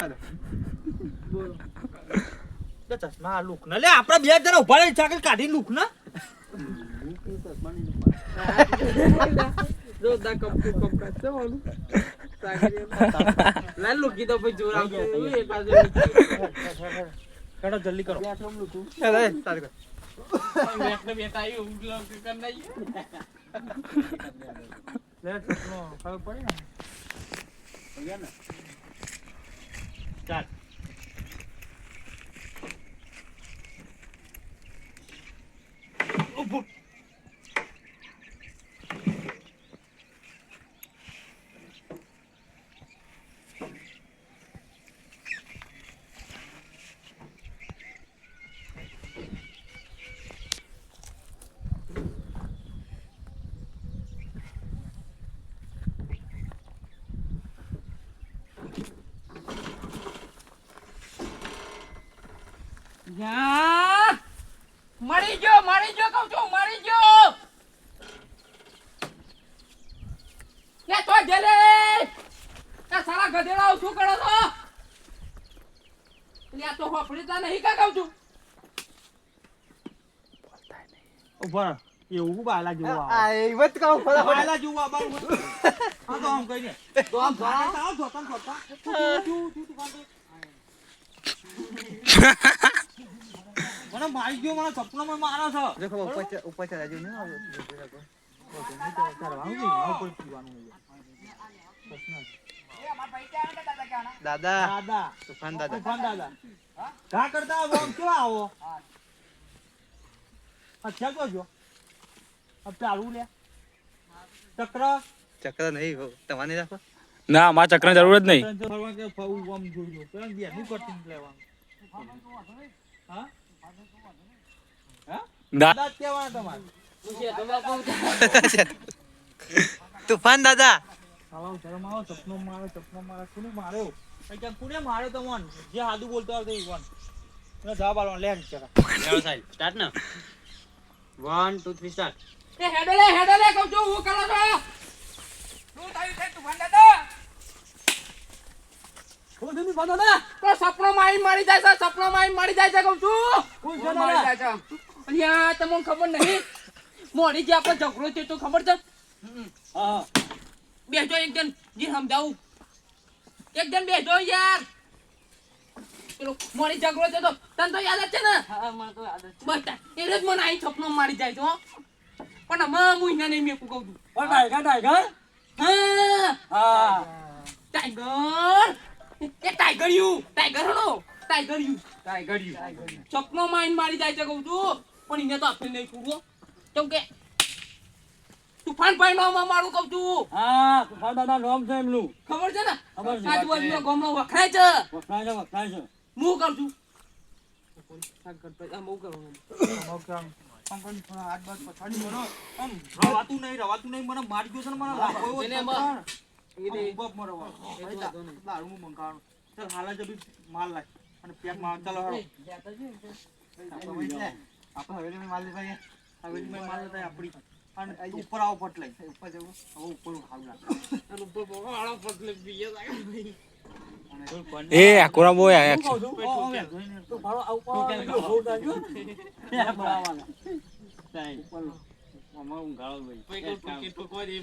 બોલો ચશ્મા લુક ના લે આપડા બે જણા ઉભા રહી ચાકલ કાઢી લુક ના જો દા કપ કાચો ઓલું લે લુકી તો ભાઈ જોર આવતો એ પાછો કરો જલ્દી કરો બે આટલું લુકું અરે તારે કર બેટા આવી ઉગલો કર નઈ લે ચશ્મો ખબર પડી ને ભૈયા ને ચાલ ઉભો યા મરી ગયો કહું છું મરી ગયો કે તો જલે કે સાલા ગધેડા શું કરો છો લે તો હોપડીતા નહીં કા કહું છું ઉભા એવું બાલા જેવું આ એવત કામ ફળા બાલા જેવું આબારું આ તો આમ કઈ ને તો આમ આવ જોતા મને મારી ગયો મને સપનામાં મારો છો દેખો ઉપર ચલા જઈને દાદા દાદા તુફાન દાદા તુફાન દાદા કા કરતા આવો આમ કેવા આવો અચ્છા તો જો અબ ચાલુ લે ચક્ર ચક્ર નહીં તમારે રાખો ના મારા ચક્રની જરૂર જ નહીં ફરવા કે ફાવું આમ જોજો પેલા બે નું કટિંગ લેવાનું હા હા દાદા કેવા તમારે તુફાન દાદા આવો શરમ આવો સપનો મારો કોને માર્યો કે કોને માર્યો તમોન જે હાદુ બોલતો આવતો ઈવન ના જવાબ આલો લે ચરા ચાલો સાહેબ સ્ટાર્ટ ને 1 2 3 સ્ટાર્ટ એ હેડો લે કહું છું હું કરો છો શું થયું છે તું ભાંડા કોણ છે તું દાદા તો સપનો મારી જાય છે કહું છું કોણ છે મારી દાદા જાય છે અલ્યા તમને ખબર નહીં મોડી જે આપણે ઝઘડો છે તો ખબર છે હા બેજો એકદમ જે સમજાવું એકદમ બેજો યાર પેલો મોડી ઝઘડો છે તો તને તો યાદ જ છે ને હા મને તો યાદ છે બસ એટલે જ મને અહીં સપનો મારી જાય છે હો પણ આમાં મુઈના નહીં મેં કહું છું ઓ ટાઈગર હા હા ટાઈગર એ ટાઈગર યુ સપનો મારી જાય છે કહું છું પણ એને તો આપણે નહીં પૂરો કેમ કે તુફાન ભાઈ નામ મારું કહું છું હા તુફાન દાદા નામ છે એમનું ખબર છે ને ખબર છે. આજુબાજુનો ગામનો વખણાય છે વખણાય છે હું કહું છું આમ હું કરું રવાતું નહીં મને મારી ગયો છે ને મને લાગો એવો એને દારૂ મંગાવવાનું ચાલ હાલ જ માલ લાય અને પેક માં ચાલો હળો આપણે હવેલી માલ લેતા હવેલી માલ લેતા આપણી અને ઉપર આવો પટ લઈ ઉપર જવું હવે ઉપર ખાવું લાગે ઉપર બગાડો પતલે બીએ લાગે એ આકોરા બોય આયા છે તો ભાડો આવું સાહેબ અમારું ગાળો ભાઈ કોઈ કોઈ